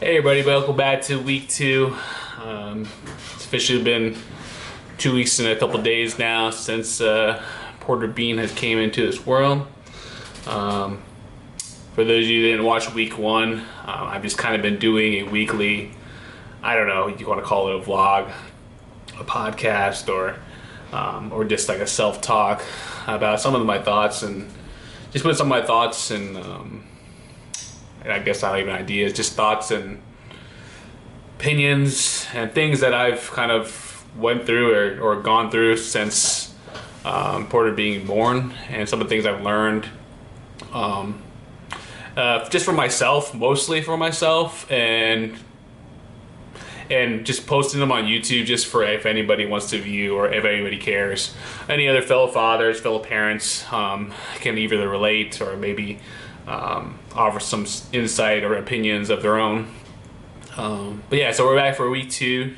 Hey everybody, welcome back to week 2. It's officially been 2 weeks and a couple days now since Porter Bean has came into this world. For those of you who didn't watch week 1, I've just kind of been doing a weekly, I don't know, you want to call it a vlog, a podcast, or just like a self-talk about some of my thoughts, and just put some of my thoughts and I guess not even ideas, just thoughts and opinions and things that I've kind of went through or gone through since Porter being born, and some of the things I've learned just for myself, mostly for myself, and just posting them on YouTube just for if anybody wants to view or if anybody cares. Any other fellow fathers, fellow parents can either relate or maybe offer some insight or opinions of their own. But yeah, so we're back for week 2.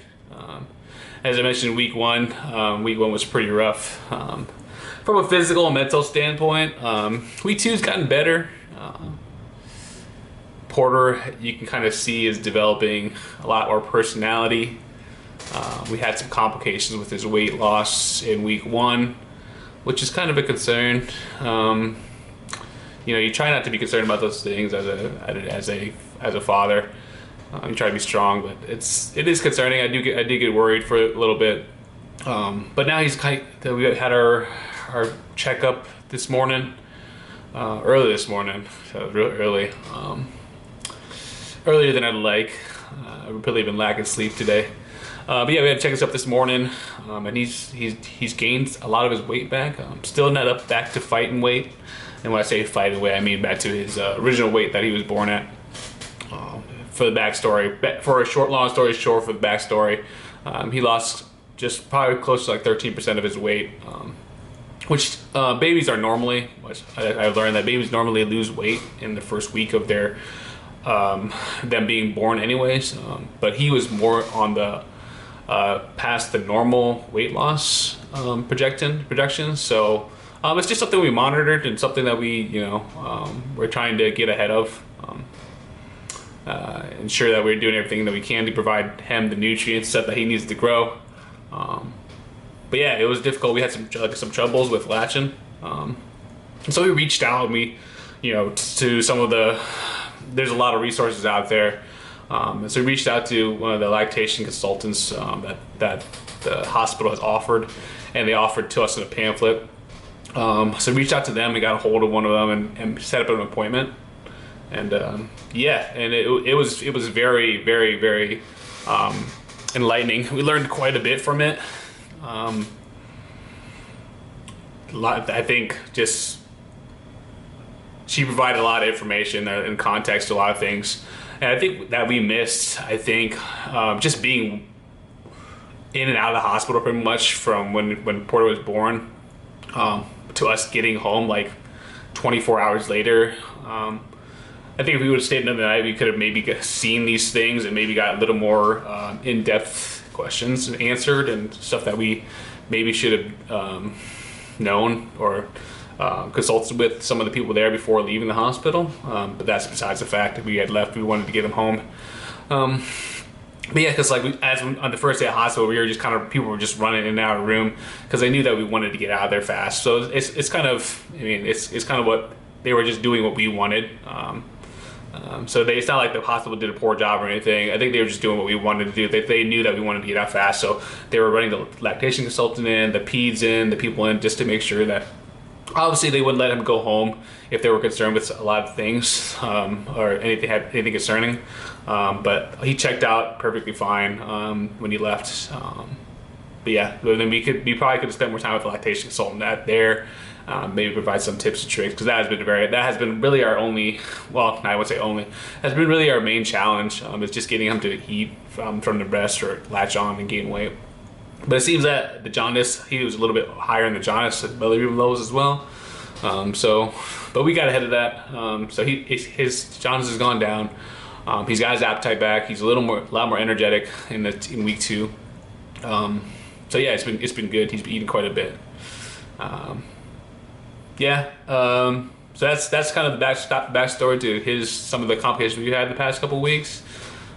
As I mentioned, week 1 was pretty rough from a physical and mental standpoint. Week 2's gotten better. Porter, you can kind of see, is developing a lot more personality. We had some complications with his weight loss in week 1, which is kind of a concern. You know, you try not to be concerned about those things as a father. You try to be strong, but it is concerning. I did get worried for a little bit. But now we had our checkup this morning, early this morning, so real early, earlier than I'd like. I've really been lacking sleep today. But yeah, we had to check this up this morning, and he's gained a lot of his weight back. Still not up back to fighting weight. And when I say fighting weight, I mean back to his original weight that he was born at. For the backstory, for a long story short, for the backstory, he lost just probably close to like 13% of his weight, which babies are normally, I've learned that babies normally lose weight in the first week of their them being born anyways, but he was more on the past the normal weight loss projection. So it's just something we monitored and something that we're trying to get ahead of. Ensure that we're doing everything that we can to provide him the nutrients stuff that he needs to grow. But yeah, it was difficult. We had some troubles with latching. So we reached out and to some of there's a lot of resources out there. So we reached out to one of the lactation consultants that the hospital has offered, and they offered to us in a pamphlet. So we reached out to them and got a hold of one of them and set up an appointment. And it was very, very, very enlightening. We learned quite a bit from it. I think just she provided a lot of information and context to a lot of things, and I think that we missed. Just being in and out of the hospital pretty much from when Porter was born to us getting home like 24 hours later. I think if we would have stayed another night, we could have maybe seen these things and maybe got a little more in-depth questions answered and stuff that we maybe should have known or consulted with some of the people there before leaving the hospital. But that's besides the fact that we had left. We wanted to get him home. But yeah, because on the first day of hospital, we were just people were just running in and out of the room because they knew that we wanted to get out of there fast. So it's kind of what they were just doing what we wanted. So it's not like the hospital did a poor job or anything. I think they were just doing what we wanted to do. They knew that we wanted to get out fast, so they were running the lactation consultant in, the peds in, the people in, just to make sure that obviously they wouldn't let him go home if they were concerned with a lot of things or anything concerning. But he checked out perfectly fine when he left. But yeah, then we probably could have spent more time with the lactation consultant there. Maybe provide some tips and tricks, because that has been really our only, well, I would say only, has been really our main challenge, is just getting him to eat from the breast or latch on and gain weight. But it seems that the jaundice, he was a little bit higher in the jaundice bilirubin levels as well. But we got ahead of that. So his jaundice has gone down. He's got his appetite back. He's a lot more energetic in week 2. So yeah, it's been good. He's been eating quite a bit. So that's kind of the backstory to some of the complications we had the past couple of weeks.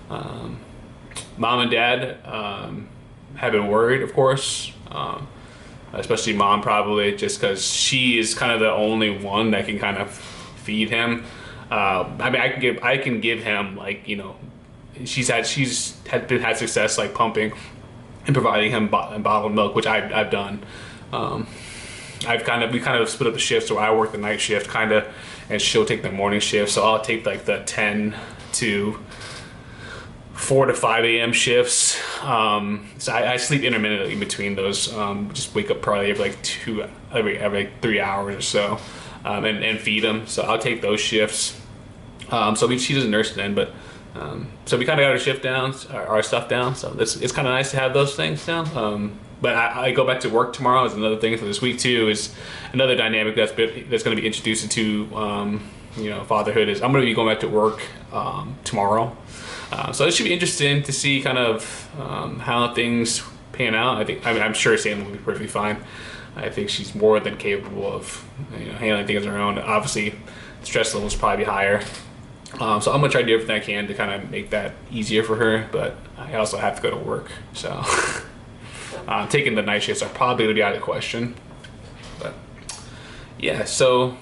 Mom and dad have been worried, of course, especially mom probably, just because she is kind of the only one that can kind of feed him. I mean, I can give him, like, you know, she's had success like pumping and providing him bottled milk, which I've done. We kind of split up the shifts, so I work the night shift kind of, and she'll take the morning shift. So I'll take like the 10 to 4 to 5 a.m. shifts. So I sleep intermittently between those. Just wake up probably every 3 hours or so, and feed them. So I'll take those shifts. She doesn't nurse then, but so we kind of got our shift down, our stuff down. So it's kind of nice to have those things down. But I go back to work tomorrow is another thing for this week too, is another dynamic that's going to be introduced into fatherhood. Is I'm going to be going back to work tomorrow. So it should be interesting to see kind of how things pan out. I'm sure Sam will be perfectly fine. I think she's more than capable of handling things on her own. Obviously, stress levels will probably be higher. So I'm gonna try to do everything I can to kind of make that easier for her, but I also have to go to work. So taking the night shifts are probably gonna be out of the question. But yeah, so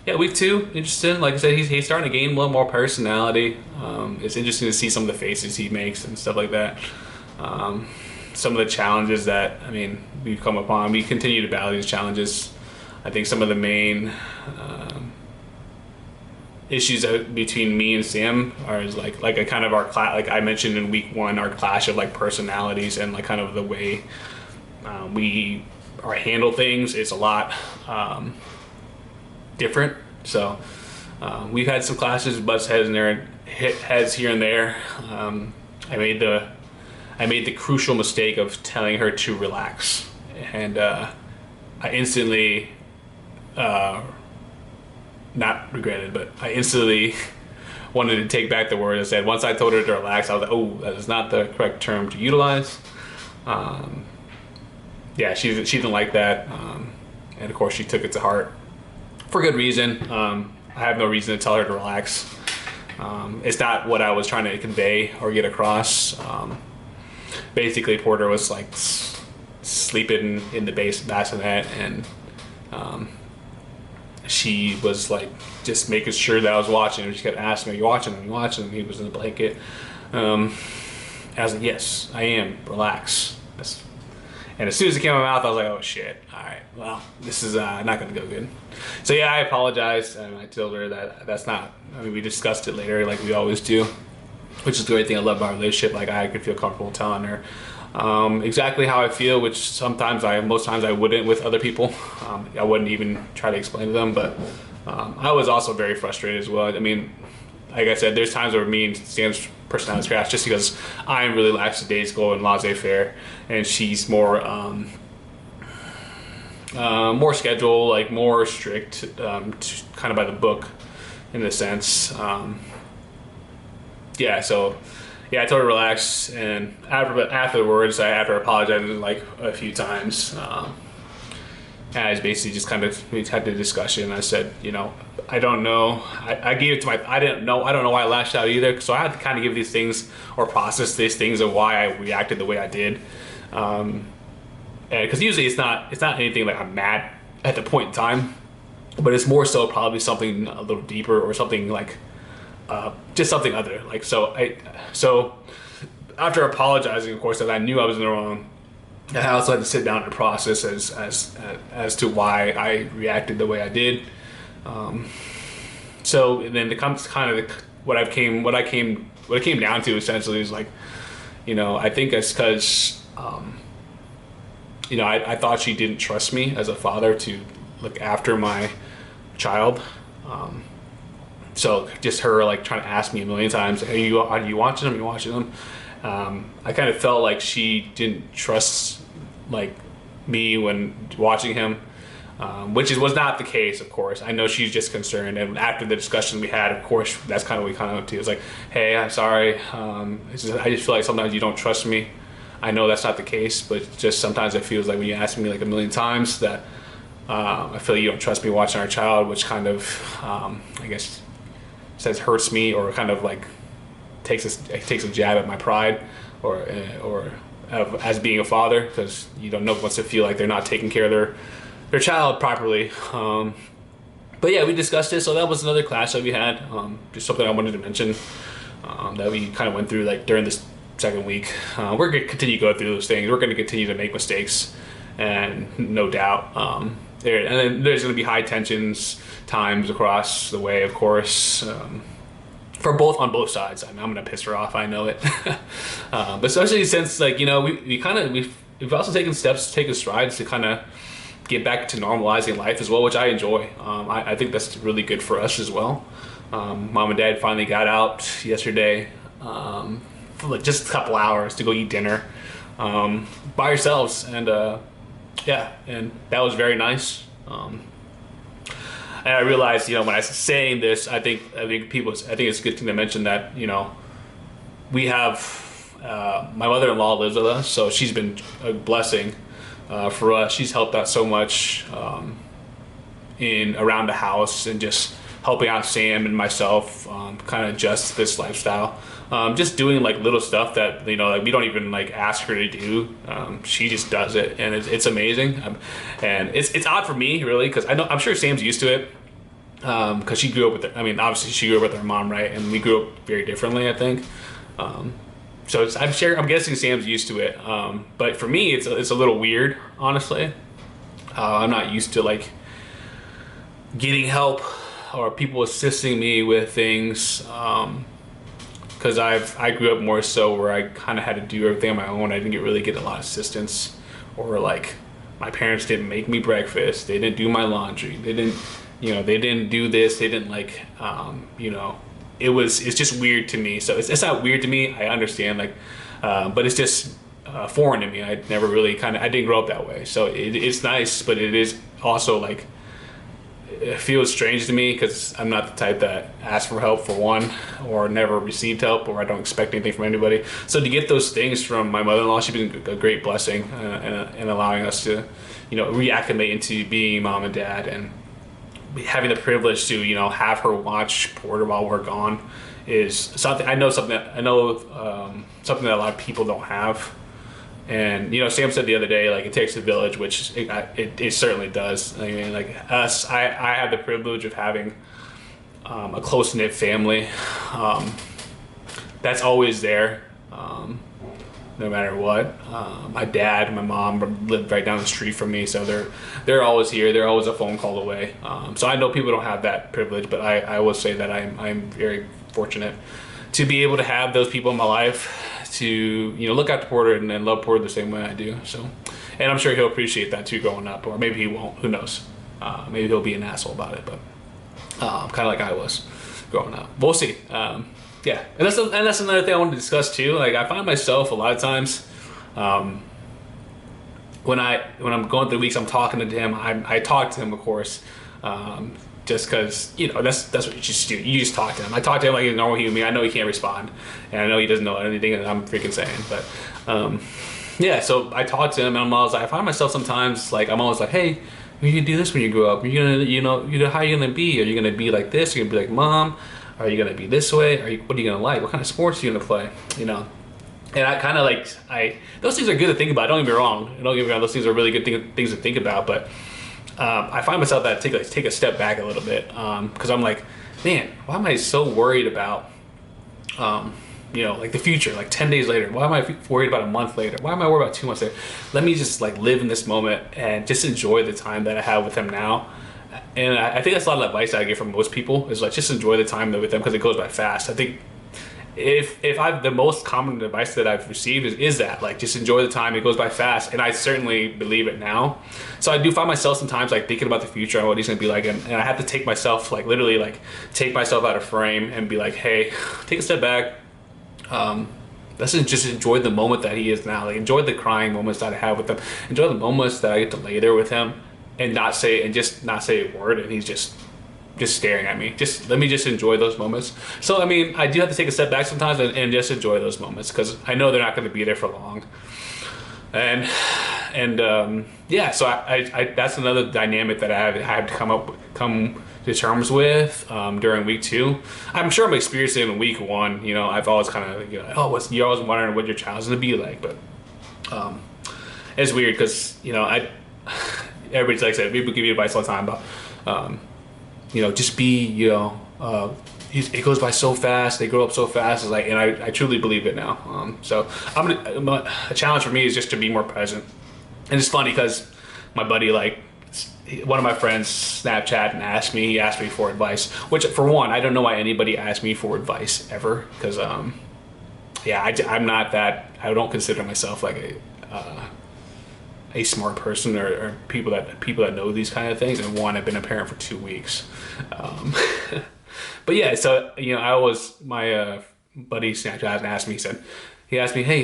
yeah, week 2, interesting. Like I said, he's starting to gain a little more personality. It's interesting to see some of the faces he makes and stuff like that. Some of the challenges that we've come upon. We continue to battle these challenges. I think some of the main issues between me and Sam are like a kind of our class, like I mentioned in week 1, our clash of like personalities and like kind of the way we handle things is a lot different. So we've had some clashes, butts heads in there, hit heads here and there. I made the crucial mistake of telling her to relax, and I instantly not regretted, but I instantly wanted to take back the word. I said, once I told her to relax, I was like, oh, that is not the correct term to utilize. Yeah, she didn't like that, and of course she took it to heart for good reason. I have no reason to tell her to relax. It's not what I was trying to convey or get across. Basically, Porter was like sleeping in the bassinet, and she was like just making sure that I was watching him. She kept asking me, "You watching him? You watching him?" He was in the blanket. I was like, "Yes, I am. Relax." And as soon as it came out of my mouth, I was like, "Oh shit! All right, well, this is not going to go good." So yeah, I apologized, and I told her that that's not. We discussed it later, like we always do, which is the great thing I love about our relationship. Like I could feel comfortable telling her exactly how I feel, which most times I wouldn't with other people. I wouldn't even try to explain to them, but I was also very frustrated as well. I mean, like I said, there's times where me and Sam's personality crash just because I'm really lackadaisical and laissez-faire, and she's more more scheduled, like more strict, kind of by the book in a sense. Yeah, so yeah, I told her to relax, and afterwards, after apologizing like a few times, I was basically just we had the discussion. I said, I don't know. I gave it to I don't know why I lashed out either. So I had to kind of give these things or process these things of why I reacted the way I did. And because usually it's not anything like I'm mad at the point in time, but it's more so probably something a little deeper or something like just something other. Like so after apologizing, of course, that I knew I was in the wrong. And I also had to sit down and process as to why I reacted the way I did. So and then it comes kind of what it came down to essentially is like, I think it's because I thought she didn't trust me as a father to look after my child. So just her like trying to ask me a million times, are you watching them? Are you watching them? I kind of felt like she didn't trust like me when watching him, which was not the case, of course. I know she's just concerned, and after the discussion we had, of course, that's kind of what we kind of went to. It's like, hey, I'm sorry. I just feel like sometimes you don't trust me. I know that's not the case, but just sometimes it feels like when you ask me like a million times that I feel like you don't trust me watching our child, which kind of, I guess, says hurts me or kind of like takes a jab at my pride, or as being a father, because you don't know what's to feel like they're not taking care of their child properly. But yeah, we discussed it. So that was another class that we had. Just something I wanted to mention that we kind of went through like during this second week. We're going to continue to go through those things. We're going to continue to make mistakes, and no doubt. And then there's going to be high tensions times across the way, of course. For on both sides. I'm gonna piss her off. I know it. But especially since, like, you know, we've also taken strides to kind of get back to normalizing life as well, which I enjoy. I think that's really good for us as well. Mom and Dad finally got out yesterday for like just a couple hours to go eat dinner by ourselves, and yeah, and that was very nice. And I realized, you know, when I was saying this, I think it's a good thing to mention that, you know, we have my mother-in-law lives with us, so she's been a blessing for us. She's helped out so much in around the house, and just helping out Sam and myself kind of adjust this lifestyle. Just doing like little stuff that, you know, like we don't even like ask her to do. She just does it, and it's amazing. And it's odd for me, really, because I'm sure Sam's used to it, because she grew up with obviously she grew up with her mom, right? And we grew up very differently, I think. So I'm guessing Sam's used to it. But for me, it's a little weird, honestly. I'm not used to like getting help or people assisting me with things. Because I grew up more so where I kind of had to do everything on my own. I didn't really get a lot of assistance, or like my parents didn't make me breakfast. They didn't do my laundry. They didn't do this. They didn't like, you know, it's just weird to me. So it's not weird to me. I understand, like, but it's just foreign to me. I never really I didn't grow up that way. So it's nice, but it is also like, it feels strange to me because I'm not the type that asks for help, for one, or never received help, or I don't expect anything from anybody. So to get those things from my mother-in-law, she's been a great blessing, and allowing us to, you know, reacclimate into being mom and dad, and having the privilege to, you know, have her watch Porter while we're gone is something something that a lot of people don't have. And, you know, Sam said the other day, like, it takes a village, which it certainly does. I mean, like us, I have the privilege of having a close-knit family that's always there, no matter what. My dad and my mom live right down the street from me, so they're always here. They're always a phone call away. So I know people don't have that privilege, but I will say that I'm very fortunate to be able to have those people in my life to, you know, look after Porter and love Porter the same way I do. So, and I'm sure he'll appreciate that too growing up, or maybe he won't. Who knows? Maybe he'll be an asshole about it, but kind of like I was growing up. We'll see. Yeah, and that's another thing I wanted to discuss too. Like, I find myself a lot of times when I'm going through weeks, I'm talking to him. I talk to him, of course. Just because, you know, that's what you just do. You just talk to him. I talk to him like he's a normal human being. I know he can't respond, and I know he doesn't know anything that I'm freaking saying. But yeah, so I talk to him, and I find myself sometimes like I'm always like, hey, you can do this when you grow up. You're gonna, you know, how are you gonna be? Are you gonna be like this? Are you gonna be like mom? Are you gonna be this way? What are you gonna like? What kind of sports are you gonna play? You know. And I kind of like those things are good to think about. Don't get me wrong. Those things are really good things to think about, but. I find myself that I take a step back a little bit, because I'm like, man, why am I so worried about, you know, like the future, like 10 days later? Why am I worried about a month later? Why am I worried about 2 months later? Let me just like live in this moment and just enjoy the time that I have with him now. And I think that's a lot of advice I get from most people is like, just enjoy the time with them because it goes by fast. I think if I've the most common advice that I've received is that, like, just enjoy the time, it goes by fast, and I certainly believe it now. So I do find myself sometimes like thinking about the future and what he's gonna be like, and I have to take myself, like, literally like take myself out of frame and be like, hey, take a step back. Let's just enjoy the moment that he is now. Like, enjoy the crying moments that I have with him. Enjoy the moments that I get to lay there with him and not say a word, and he's just staring at me. Let me just enjoy those moments. So I mean, I do have to take a step back sometimes and just enjoy those moments, because I know they're not going to be there for long. And yeah, so I that's another dynamic that I have to come to terms with during week 2. I'm sure I'm experiencing it in week 1. You know, I've always kind of, you know, you're always wondering what your child's gonna be like, but it's weird because, you know, everybody's like I said, people give you advice all the time about, you know, just be, you know, it goes by so fast. They grow up so fast. It's like, and I truly believe it now. So a challenge for me is just to be more present. And it's funny because my buddy, like, one of my friends Snapchat and he asked me for advice, which for one, I don't know why anybody asked me for advice ever. Cause, yeah, I'm not that, I don't consider myself like a smart person or people that know these kind of things. And one, I've been a parent for 2 weeks. But yeah, so, you know, my buddy Snapchat and asked me, he asked me, hey,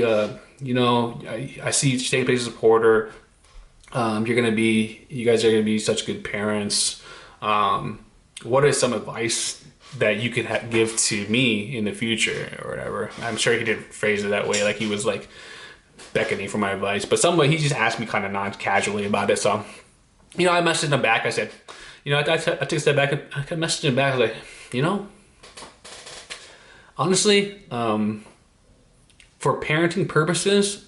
you know, I see you staying places with Porter. You guys are gonna be such good parents. What is some advice that you could give to me in the future or whatever? I'm sure he didn't phrase it that way, like he was like beckoning for my advice, but he just asked me kind of non-casually about it. So, you know, I messaged him back. I said, you know, I took a step back and I messaged him back. I was like, you know, honestly, for parenting purposes,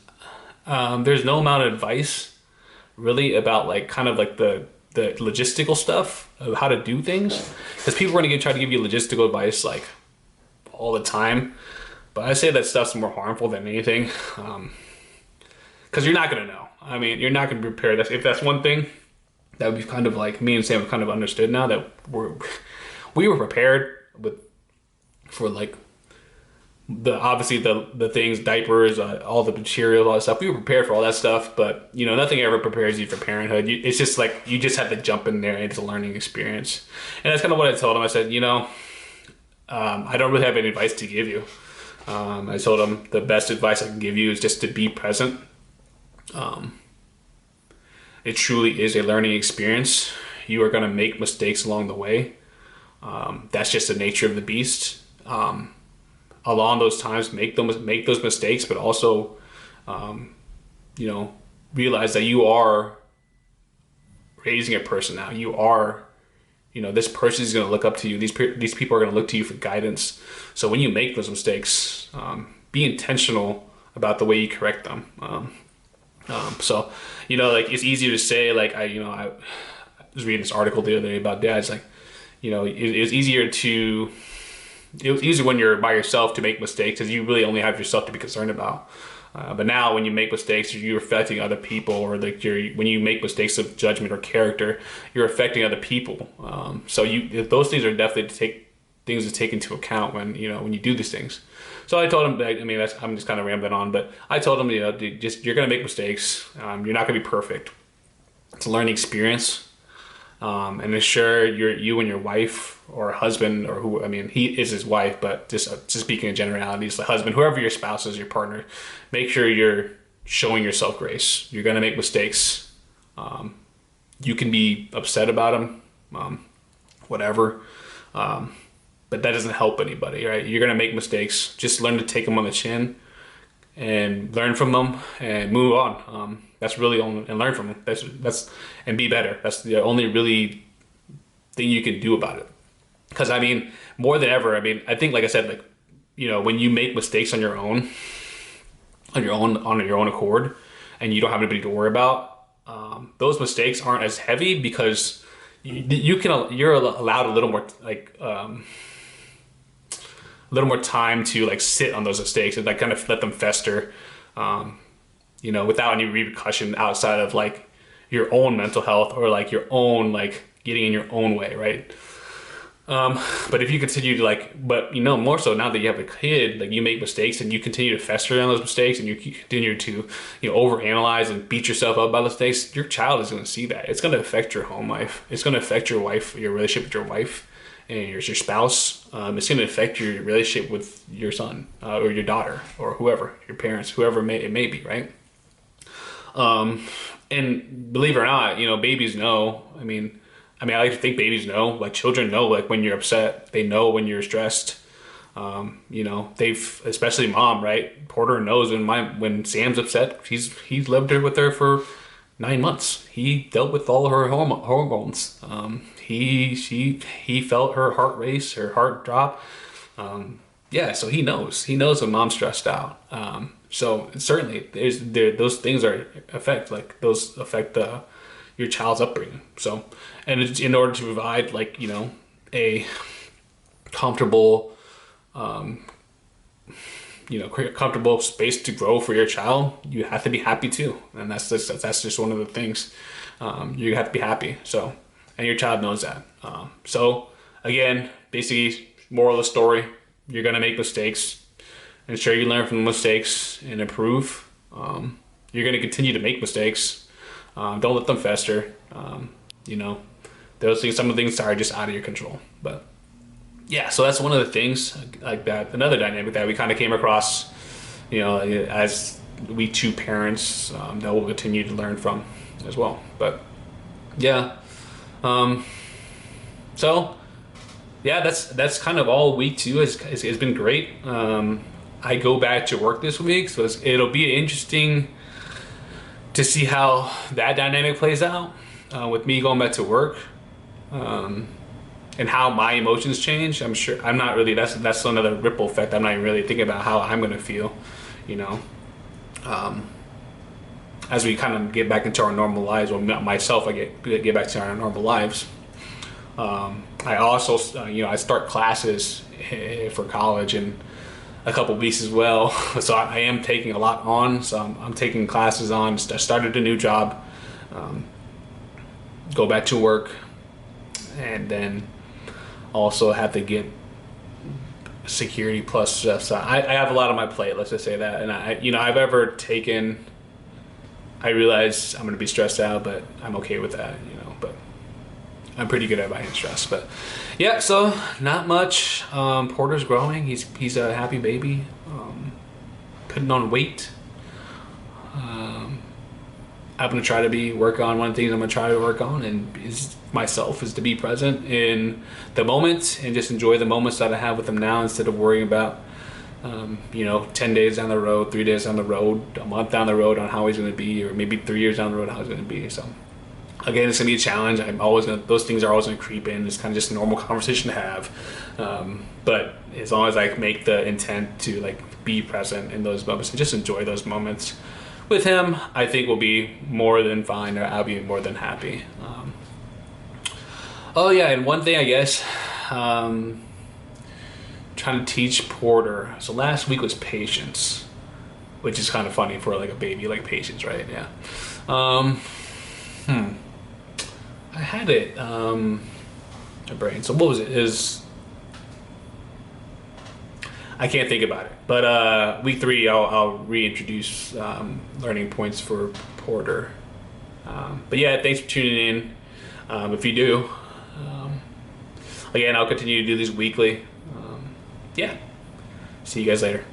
there's no amount of advice really about like kind of like the logistical stuff of how to do things, because people are going to try to give you logistical advice like all the time, but I say that stuff's more harmful than anything, because you're not going to know. I mean, you're not going to be prepared. If that's one thing that would be kind of like me and Sam have kind of understood now, that we were prepared for like obviously the things, diapers, all the materials, all that stuff. We were prepared for all that stuff, but you know, nothing ever prepares you for parenthood. It's just like you just have to jump in there. It's a learning experience, and that's kind of what I told him. I said, you know, I don't really have any advice to give you. I told him the best advice I can give you is just to be present. It truly is a learning experience. You are going to make mistakes along the way. That's just the nature of the beast. Along those times, make those mistakes, but also, you know, realize that you are raising a person now. You are, you know, this person is going to look up to you. These people are going to look to you for guidance. So when you make those mistakes, be intentional about the way you correct them. So, you know, like it's easier to say, like I was reading this article the other day about dads. Like, you know, it was easier when you're by yourself to make mistakes, because you really only have yourself to be concerned about. But now when you make mistakes, you're affecting other people, or like when you make mistakes of judgment or character, you're affecting other people. So those things are definitely things to take into account when you do these things. So I told him, I mean, I'm just kind of rambling on, but I told him, you know, you're going to make mistakes. You're not going to be perfect. It's a learning experience. And ensure you and your wife or husband, or who, I mean, he is his wife, but just speaking in generalities, the husband, whoever your spouse is, your partner, make sure you're showing yourself grace. You're going to make mistakes. You can be upset about them, whatever. But that doesn't help anybody, right? You're going to make mistakes. Just learn to take them on the chin and learn from them and move on. That's really only, and learn from them. That's and be better. That's the only really thing you can do about it. Because I mean, more than ever, I mean, I think, like I said, like, you know, when you make mistakes on your own accord, and you don't have anybody to worry about, those mistakes aren't as heavy, because you're allowed a little more time to like sit on those mistakes and like kind of let them fester, you know, without any repercussion outside of like your own mental health, or like your own, like getting in your own way, right? But if you continue to but you know, more so now that you have a kid, like you make mistakes and you continue to fester on those mistakes, and you continue to, you know, overanalyze and beat yourself up by the mistakes, your child is going to see that. It's going to affect your home life. It's going to affect your wife, your relationship with your wife and your spouse. It's going to affect your relationship with your son or your daughter or whoever, your parents, whoever it may be, right? And believe it or not, you know, babies know. I mean, I like to think babies know, like children know, like when you're upset, they know when you're stressed. You know, especially mom, right? Porter knows when Sam's upset. He's lived with her for 9 months. He dealt with all her hormones. He felt her heart race, her heart drop. Yeah, so he knows. He knows when mom's stressed out. So certainly, those things those affect your child's upbringing. So, and it's in order to provide a comfortable, comfortable space to grow for your child, you have to be happy too, and that's just one of the things. You have to be happy. So, and your child knows that. So, again, basically, moral of the story: you're gonna make mistakes. Ensure you learn from the mistakes and improve. You're gonna continue to make mistakes. Don't let them fester. Those things. Some of the things are just out of your control, but. Yeah, so that's one of the things like that. Another dynamic that we kind of came across, as we two parents, that we'll continue to learn from as well. But yeah, so yeah, that's kind of all week 2 has been great. I go back to work this week, so it'll be interesting to see how that dynamic plays out with me going back to work. And how my emotions change. I'm not really, that's another ripple effect. I'm not even really thinking about how I'm gonna feel, as we kind of get back into our normal lives, or myself, I get back to our normal lives. I also, I start classes for college in a couple weeks as well. So I am taking a lot on, so I'm taking classes on. I started a new job, go back to work, and then also have to get security plus stuff. So I have a lot on my plate, let's just say that. And I realize I'm going to be stressed out, but I'm okay with that, but I'm pretty good at managing stress. But yeah, so not much. Porter's growing. He's a happy baby, putting on weight. I'm going to try to work on one of the things I'm going to try to work on is to be present in the moment and just enjoy the moments that I have with him now, instead of worrying about 10 days down the road, 3 days down the road, a month down the road on how he's going to be, or maybe 3 years down the road how he's going to be. So again, it's going to be a challenge. Those things are always going to creep in. It's kind of just a normal conversation to have. But as long as I make the intent to be present in those moments and just enjoy those moments with him, I think we'll be more than fine, or I'll be more than happy. Oh yeah, and one thing I guess, trying to teach Porter. So last week was patience, which is kind of funny for a baby, patience, right? Yeah. I had it, my brain. So what was it? I can't think about it. But week 3, I'll reintroduce learning points for Porter. But yeah, thanks for tuning in. If you do, again, I'll continue to do these weekly. Yeah. See you guys later.